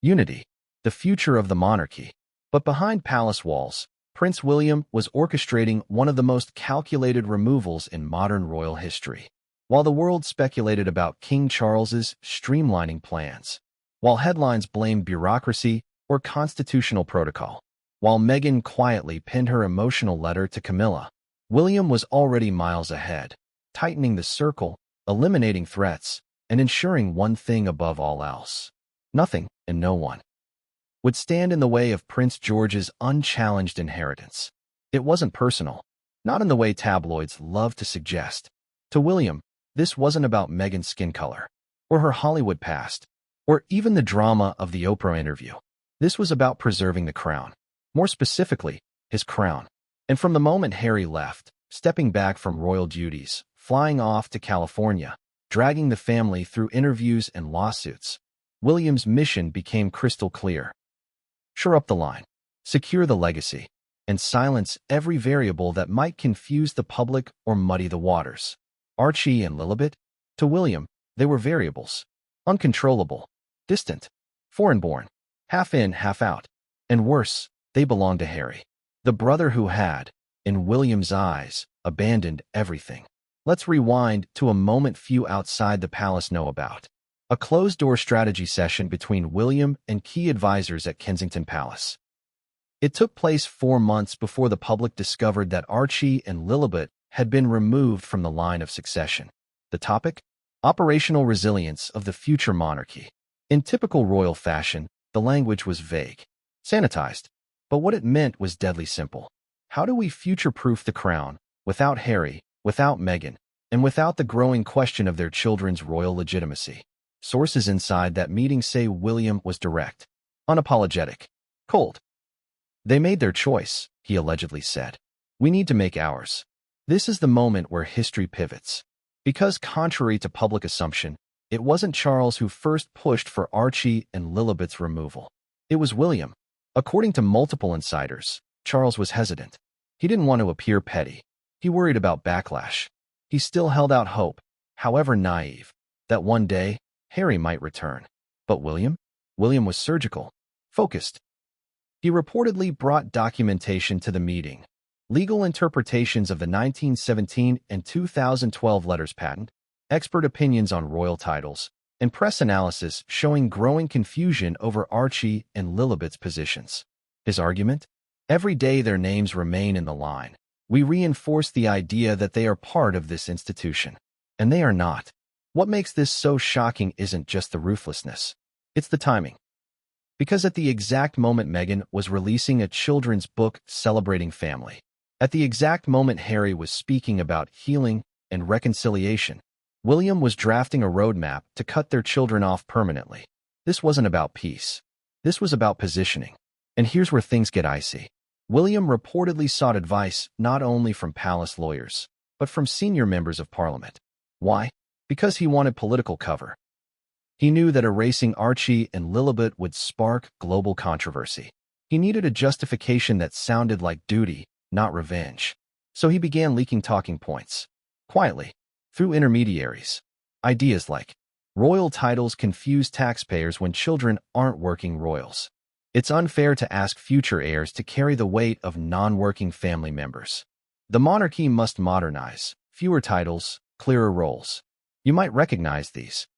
unity, the future of the monarchy. But behind palace walls, Prince William was orchestrating one of the most calculated removals in modern royal history. While the world speculated about King Charles's streamlining plans, while headlines blamed bureaucracy or constitutional protocol, while Meghan quietly pinned her emotional letter to Camilla, William was already miles ahead, tightening the circle, eliminating threats, and ensuring one thing above all else. Nothing and no one would stand in the way of Prince George's unchallenged inheritance. It wasn't personal, not in the way tabloids love to suggest. To William, this wasn't about Meghan's skin color, or her Hollywood past, or even the drama of the Oprah interview. This was about preserving the crown. More specifically, his crown. And from the moment Harry left, stepping back from royal duties, flying off to California, dragging the family through interviews and lawsuits, William's mission became crystal clear. Shore up the line, secure the legacy, and silence every variable that might confuse the public or muddy the waters. Archie and Lilibet? To William, they were variables. Uncontrollable, distant, foreign-born, half in, half out. And worse, they belonged to Harry, the brother who had, in William's eyes, abandoned everything. Let's rewind to a moment few outside the palace know about. A closed-door strategy session between William and key advisors at Kensington Palace. It took place 4 months before the public discovered that Archie and Lilibet had been removed from the line of succession. The topic? Operational resilience of the future monarchy. In typical royal fashion, the language was vague, sanitized, but what it meant was deadly simple. How do we future-proof the crown without Harry, without Meghan, and without the growing question of their children's royal legitimacy? Sources inside that meeting say William was direct, unapologetic, cold. They made their choice, he allegedly said. We need to make ours. This is the moment where history pivots. Because contrary to public assumption, it wasn't Charles who first pushed for Archie and Lilibet's removal. It was William. According to multiple insiders, Charles was hesitant. He didn't want to appear petty. He worried about backlash. He still held out hope, however naive, that one day, Harry might return. But William? William was surgical, focused. He reportedly brought documentation to the meeting. Legal interpretations of the 1917 and 2012 letters patent, expert opinions on royal titles, and press analysis showing growing confusion over Archie and Lilibet's positions. His argument? Every day their names remain in the line. We reinforce the idea that they are part of this institution. And they are not. What makes this so shocking isn't just the ruthlessness. It's the timing. Because at the exact moment Meghan was releasing a children's book celebrating family, at the exact moment Harry was speaking about healing and reconciliation, William was drafting a roadmap to cut their children off permanently. This wasn't about peace. This was about positioning. And here's where things get icy. William reportedly sought advice not only from palace lawyers, but from senior members of parliament. Why? Because he wanted political cover. He knew that erasing Archie and Lilibet would spark global controversy. He needed a justification that sounded like duty, not revenge. So he began leaking talking points. Quietly. Through intermediaries. Ideas like, Royal titles confuse taxpayers when children aren't working royals. It's unfair to ask future heirs to carry the weight of non-working family members. The monarchy must modernize. Fewer titles, clearer roles. You might recognize these.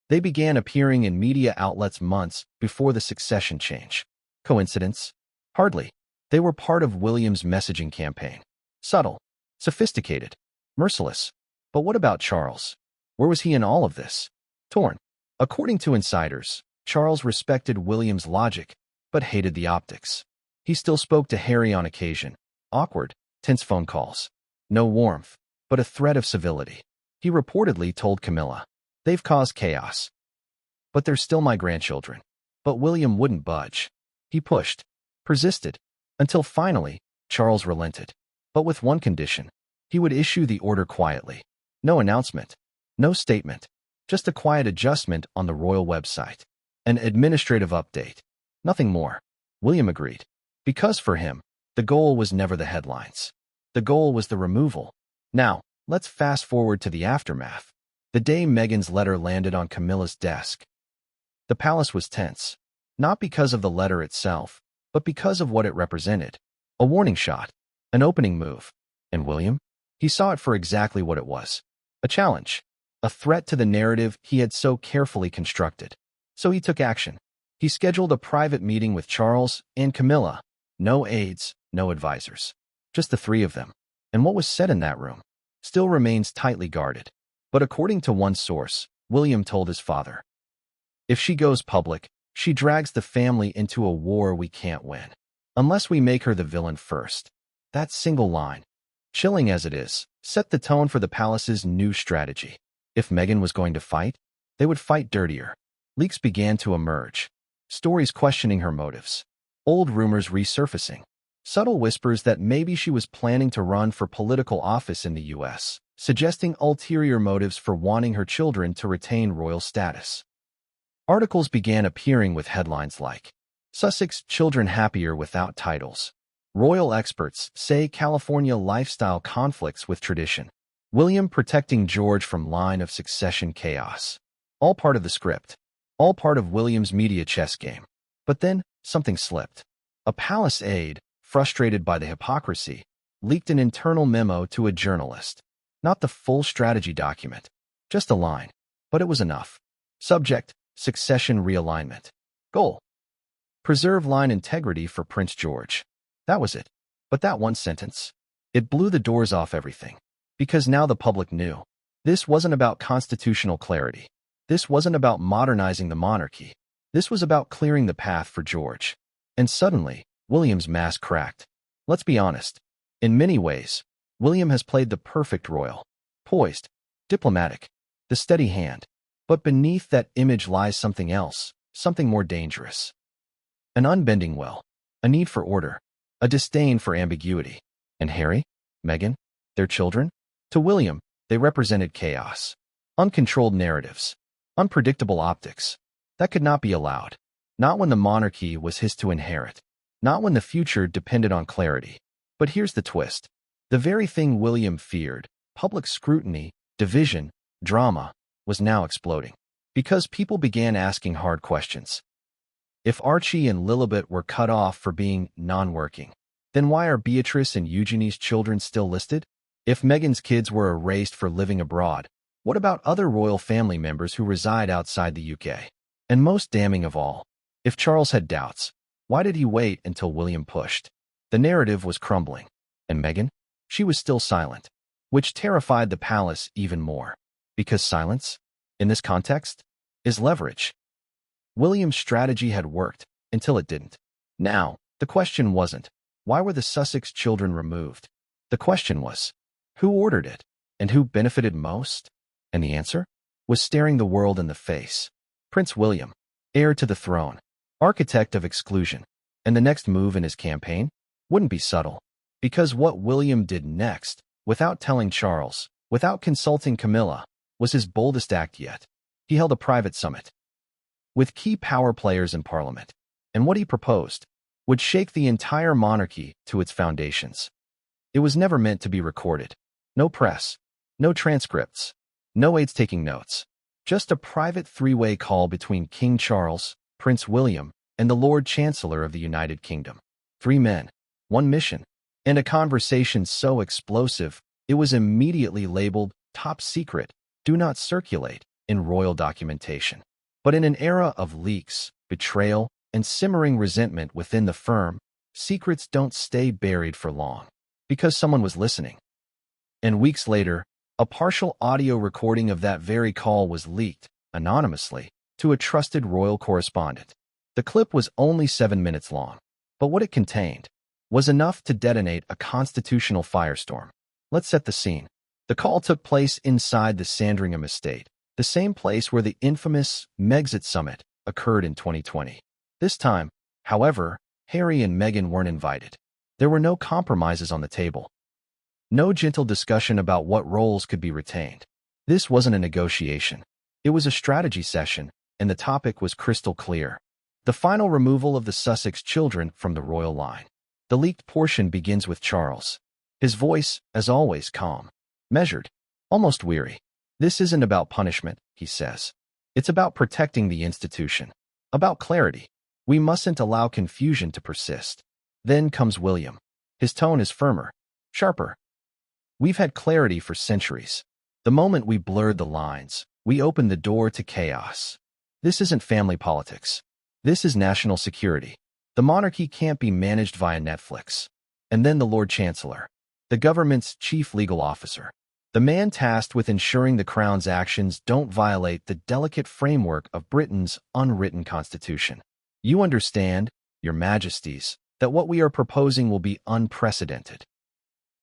They began appearing in media outlets months before the succession change. Coincidence? Hardly. They were part of William's messaging campaign. Subtle, sophisticated, merciless. But what about Charles? Where was he in all of this? Torn. According to insiders, Charles respected William's logic, but hated the optics. He still spoke to Harry on occasion. Awkward, tense phone calls. No warmth, but a thread of civility. He reportedly told Camilla, "They've caused chaos. But they're still my grandchildren." But William wouldn't budge. He pushed, persisted, until finally, Charles relented. But with one condition. He would issue the order quietly. No announcement, no statement, just a quiet adjustment on the royal website. An administrative update. Nothing more. William agreed. Because for him, the goal was never the headlines. The goal was the removal. Now, let's fast forward to the aftermath. The day Meghan's letter landed on Camilla's desk. The palace was tense. Not because of the letter itself, but because of what it represented. A warning shot. An opening move. And William? He saw it for exactly what it was. A challenge. A threat to the narrative he had so carefully constructed. So he took action. He scheduled a private meeting with Charles and Camilla. No aides, no advisors. Just the three of them. And what was said in that room still remains tightly guarded. But according to one source, William told his father, "If she goes public, she drags the family into a war we can't win. Unless we make her the villain first." That single line, chilling as it is, set the tone for the palace's new strategy. If Meghan was going to fight, they would fight dirtier. Leaks began to emerge. Stories questioning her motives. Old rumors resurfacing. Subtle whispers that maybe she was planning to run for political office in the U.S., suggesting ulterior motives for wanting her children to retain royal status. Articles began appearing with headlines like, "Sussex children happier without titles." Royal experts say California lifestyle conflicts with tradition. William protecting George from line of succession chaos. All part of the script. All part of William's media chess game. But then, something slipped. A palace aide, frustrated by the hypocrisy, leaked an internal memo to a journalist. Not the full strategy document. Just a line. But it was enough. Subject, succession realignment. Goal, preserve line integrity for Prince George. That was it. But that one sentence, it blew the doors off everything. Because now the public knew. This wasn't about constitutional clarity. This wasn't about modernizing the monarchy. This was about clearing the path for George. And suddenly, William's mask cracked. Let's be honest. In many ways, William has played the perfect royal. Poised, diplomatic, the steady hand. But beneath that image lies something else, something more dangerous. An unbending will, a need for order, a disdain for ambiguity. And Harry, Meghan, their children? To William, they represented chaos. Uncontrolled narratives. Unpredictable optics. That could not be allowed. Not when the monarchy was his to inherit. Not when the future depended on clarity. But here's the twist. The very thing William feared, public scrutiny, division, drama, was now exploding. Because people began asking hard questions. If Archie and Lilibet were cut off for being non-working, then why are Beatrice and Eugenie's children still listed? If Meghan's kids were erased for living abroad, what about other royal family members who reside outside the UK? And most damning of all, if Charles had doubts, why did he wait until William pushed? The narrative was crumbling. And Meghan? She was still silent, which terrified the palace even more. Because silence, in this context, is leverage. William's strategy had worked until it didn't. Now, the question wasn't, why were the Sussex children removed? The question was, who ordered it? And who benefited most? And the answer was staring the world in the face. Prince William, heir to the throne, architect of exclusion. And the next move in his campaign wouldn't be subtle. Because what William did next, without telling Charles, without consulting Camilla, was his boldest act yet. He held a private summit with key power players in Parliament. And what he proposed would shake the entire monarchy to its foundations. It was never meant to be recorded. No press, no transcripts, no aides taking notes. Just a private three-way call between King Charles, Prince William, and the Lord Chancellor of the United Kingdom. 3 men, 1 mission, and a conversation so explosive, it was immediately labeled top secret, do not circulate, in royal documentation. But in an era of leaks, betrayal, and simmering resentment within the firm, secrets don't stay buried for long, because someone was listening. And weeks later, a partial audio recording of that very call was leaked, anonymously, to a trusted royal correspondent. The clip was only 7 minutes long, but what it contained was enough to detonate a constitutional firestorm. Let's set the scene. The call took place inside the Sandringham estate, the same place where the infamous Megxit summit occurred in 2020. This time, however, Harry and Meghan weren't invited. There were no compromises on the table. No gentle discussion about what roles could be retained. This wasn't a negotiation. It was a strategy session, and the topic was crystal clear. The final removal of the Sussex children from the royal line. The leaked portion begins with Charles. His voice, as always, calm, measured, almost weary. This isn't about punishment, he says. It's about protecting the institution. About clarity. We mustn't allow confusion to persist. Then comes William. His tone is firmer, sharper. We've had clarity for centuries. The moment we blurred the lines, we opened the door to chaos. This isn't family politics. This is national security. The monarchy can't be managed via Netflix. And then the Lord Chancellor, the government's chief legal officer, the man tasked with ensuring the Crown's actions don't violate the delicate framework of Britain's unwritten constitution. You understand, Your Majesties, that what we are proposing will be unprecedented.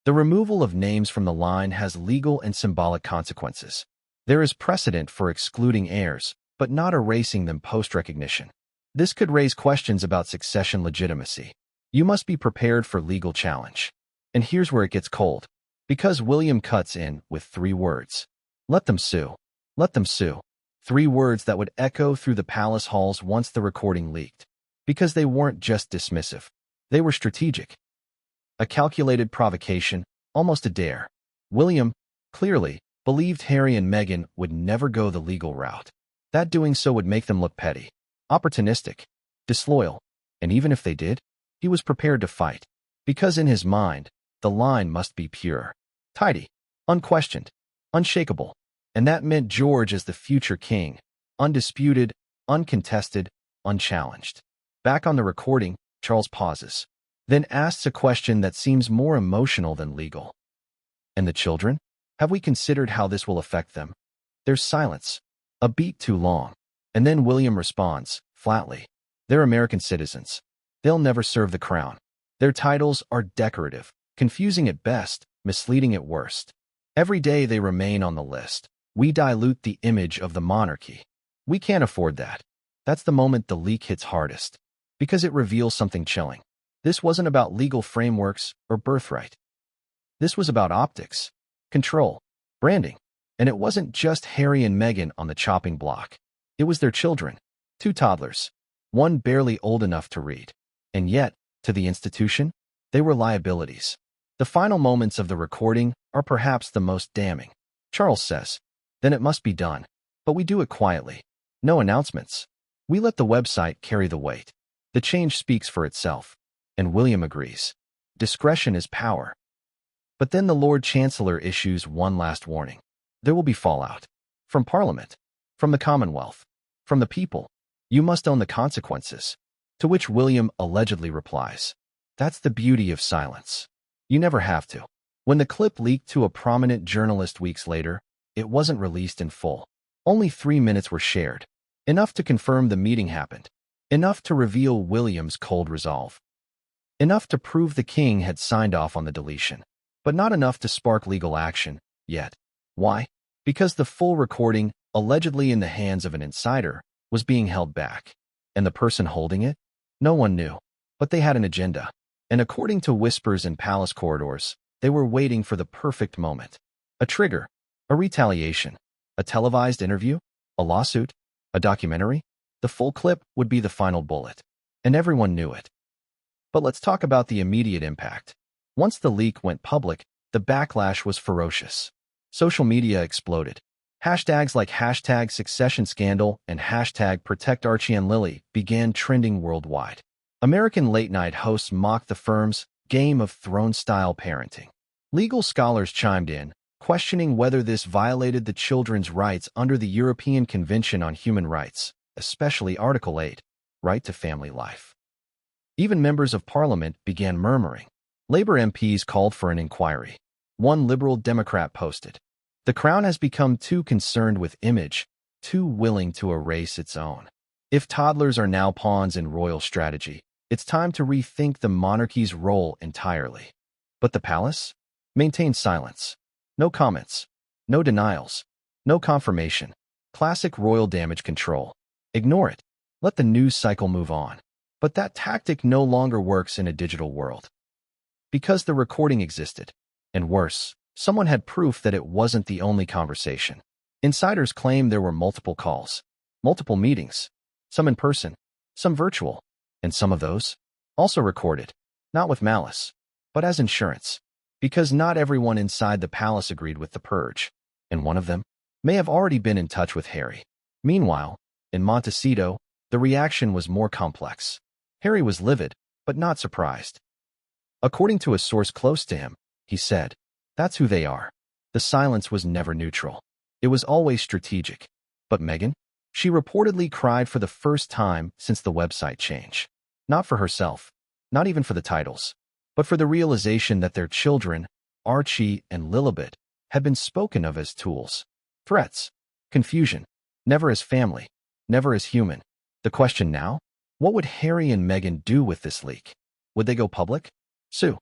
The removal of names from the line has legal and symbolic consequences. There is precedent for excluding heirs, but not erasing them post-recognition. This could raise questions about succession legitimacy. You must be prepared for legal challenge. And here's where it gets cold. Because William cuts in with 3 words. Let them sue. Let them sue. 3 words that would echo through the palace halls once the recording leaked. Because they weren't just dismissive. They were strategic. A calculated provocation, almost a dare. William, clearly, believed Harry and Meghan would never go the legal route. That doing so would make them look petty, opportunistic, disloyal. And even if they did, he was prepared to fight. Because in his mind, the line must be pure, tidy, unquestioned, unshakable. And that meant George as the future king, undisputed, uncontested, unchallenged. Back on the recording, Charles pauses, then asks a question that seems more emotional than legal. And the children? Have we considered how this will affect them? There's silence, a beat too long. And then William responds, flatly. They're American citizens. They'll never serve the crown. Their titles are decorative, confusing at best, misleading at worst. Every day they remain on the list. We dilute the image of the monarchy. We can't afford that. That's the moment the leak hits hardest, because it reveals something chilling. This wasn't about legal frameworks or birthright. This was about optics, control, branding. And it wasn't just Harry and Meghan on the chopping block. It was their children, 2 toddlers, one barely old enough to read. And yet, to the institution, they were liabilities. The final moments of the recording are perhaps the most damning. Charles says, then it must be done. But we do it quietly. No announcements. We let the website carry the weight. The change speaks for itself. And William agrees. Discretion is power. But then the Lord Chancellor issues one last warning. There will be fallout. From Parliament. From the Commonwealth. From the people. You must own the consequences. To which William allegedly replies, that's the beauty of silence. You never have to. When the clip leaked to a prominent journalist weeks later, it wasn't released in full. Only 3 minutes were shared. Enough to confirm the meeting happened. Enough to reveal William's cold resolve. Enough to prove the king had signed off on the deletion. But not enough to spark legal action, yet. Why? Because the full recording, allegedly in the hands of an insider, was being held back. And the person holding it? No one knew. But they had an agenda. And according to whispers in palace corridors, they were waiting for the perfect moment. A trigger. A retaliation. A televised interview. A lawsuit. A documentary. The full clip would be the final bullet. And everyone knew it. But let's talk about the immediate impact. Once the leak went public, the backlash was ferocious. Social media exploded. Hashtags like hashtag succession scandal and hashtag protect Archie and Lily began trending worldwide. American late-night hosts mocked the firm's Game of Thrones-style parenting. Legal scholars chimed in, questioning whether this violated the children's rights under the European Convention on Human Rights, especially Article 8, right to family life. Even members of Parliament began murmuring. Labour MPs called for an inquiry. One Liberal Democrat posted, "The Crown has become too concerned with image, too willing to erase its own. If toddlers are now pawns in royal strategy, it's time to rethink the monarchy's role entirely." But the palace maintained silence. No comments, no denials, no confirmation. Classic royal damage control. Ignore it. Let the news cycle move on. But that tactic no longer works in a digital world. Because the recording existed. And worse, someone had proof that it wasn't the only conversation. Insiders claim there were multiple calls, multiple meetings, some in person, some virtual, and some of those also recorded, not with malice, but as insurance. Because not everyone inside the palace agreed with the purge, and one of them may have already been in touch with Harry. Meanwhile, in Montecito, the reaction was more complex. Harry was livid, but not surprised. According to a source close to him, he said, "That's who they are." The silence was never neutral. It was always strategic. But Meghan? She reportedly cried for the first time since the website change. Not for herself, not even for the titles, but for the realization that their children, Archie and Lilibet, had been spoken of as tools, threats, confusion, never as family, never as human. The question now? What would Harry and Meghan do with this leak? Would they go public? Sue?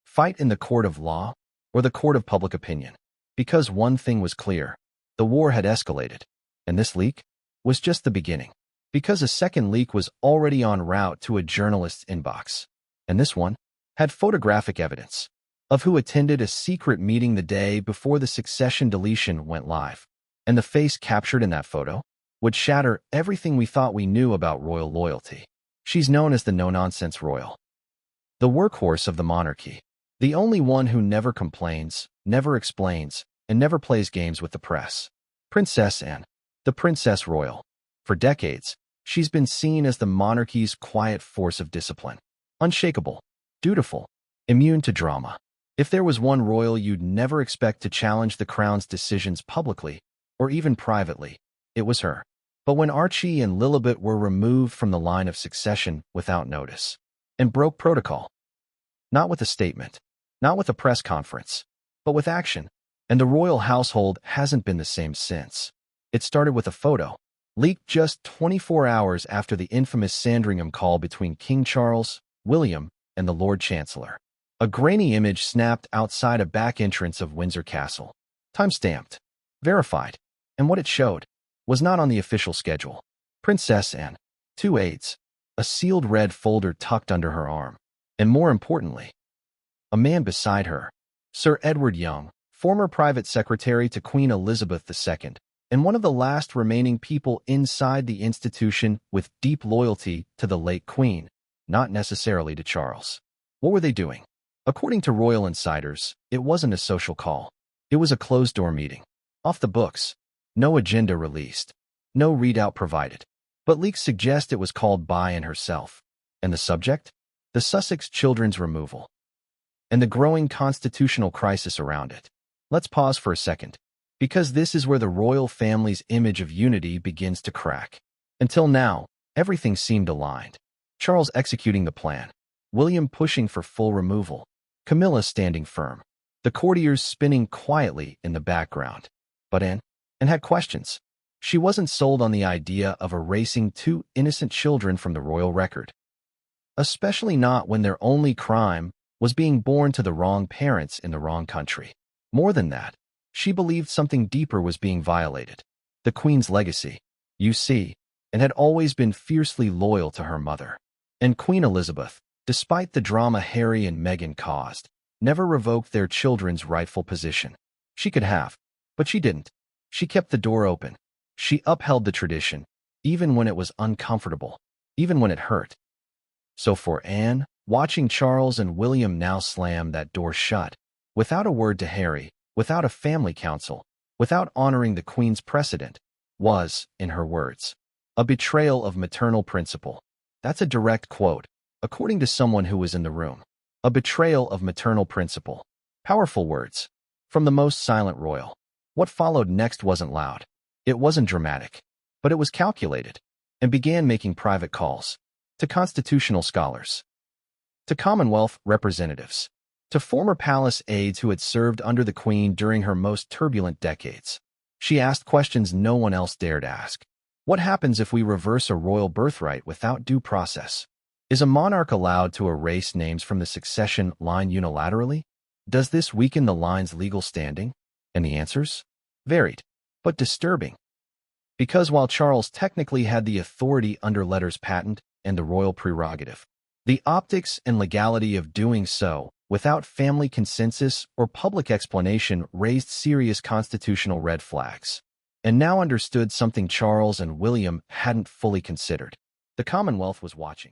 Fight in the court of law or the court of public opinion? Because one thing was clear. The war had escalated, and this leak was just the beginning. Because a second leak was already en route to a journalist's inbox. And this one had photographic evidence of who attended a secret meeting the day before the succession deletion went live. And the face captured in that photo would shatter everything we thought we knew about royal loyalty. She's known as the no-nonsense royal, the workhorse of the monarchy, the only one who never complains, never explains, and never plays games with the press. Princess Anne, the Princess Royal. For decades, she's been seen as the monarchy's quiet force of discipline. Unshakable, dutiful, immune to drama. If there was one royal you'd never expect to challenge the crown's decisions publicly, or even privately, it was her. But when Archie and Lilibet were removed from the line of succession without notice, and broke protocol, not with a statement, not with a press conference, but with action, and the royal household hasn't been the same since. It started with a photo, leaked just 24 hours after the infamous Sandringham call between King Charles, William, and the Lord Chancellor. A grainy image snapped outside a back entrance of Windsor Castle. Time-stamped, verified, and what it showed was not on the official schedule. Princess Anne, 2 aides, a sealed red folder tucked under her arm, and more importantly, a man beside her, Sir Edward Young, former private secretary to Queen Elizabeth II, and one of the last remaining people inside the institution with deep loyalty to the late Queen, not necessarily to Charles. What were they doing? According to royal insiders, it wasn't a social call. It was a closed-door meeting. Off the books. No agenda released. No readout provided. But leaks suggest it was called by Anne herself. And the subject? The Sussex children's removal. And the growing constitutional crisis around it. Let's pause for a second, because this is where the royal family's image of unity begins to crack. Until now, everything seemed aligned. Charles executing the plan, William pushing for full removal, Camilla standing firm, the courtiers spinning quietly in the background. But Anne had questions. She wasn't sold on the idea of erasing 2 innocent children from the royal record. Especially not when their only crime was being born to the wrong parents in the wrong country. More than that, she believed something deeper was being violated. The Queen's legacy, you see, and had always been fiercely loyal to her mother. And Queen Elizabeth, despite the drama Harry and Meghan caused, never revoked their children's rightful position. She could have, but she didn't. She kept the door open. She upheld the tradition, even when it was uncomfortable, even when it hurt. So for Anne, watching Charles and William now slam that door shut, without a word to Harry, without a family council, without honoring the Queen's precedent was, in her words, a betrayal of maternal principle. That's a direct quote, according to someone who was in the room. A betrayal of maternal principle. Powerful words. From the most silent royal. What followed next wasn't loud. It wasn't dramatic. But it was calculated, and began making private calls. To constitutional scholars. To Commonwealth representatives. To former palace aides who had served under the Queen during her most turbulent decades. She asked questions no one else dared ask. What happens if we reverse a royal birthright without due process? Is a monarch allowed to erase names from the succession line unilaterally? Does this weaken the line's legal standing? And the answers? Varied, but disturbing. Because while Charles technically had the authority under letters patent and the royal prerogative, the optics and legality of doing so without family consensus or public explanation raised serious constitutional red flags, and now understood something Charles and William hadn't fully considered. The Commonwealth was watching.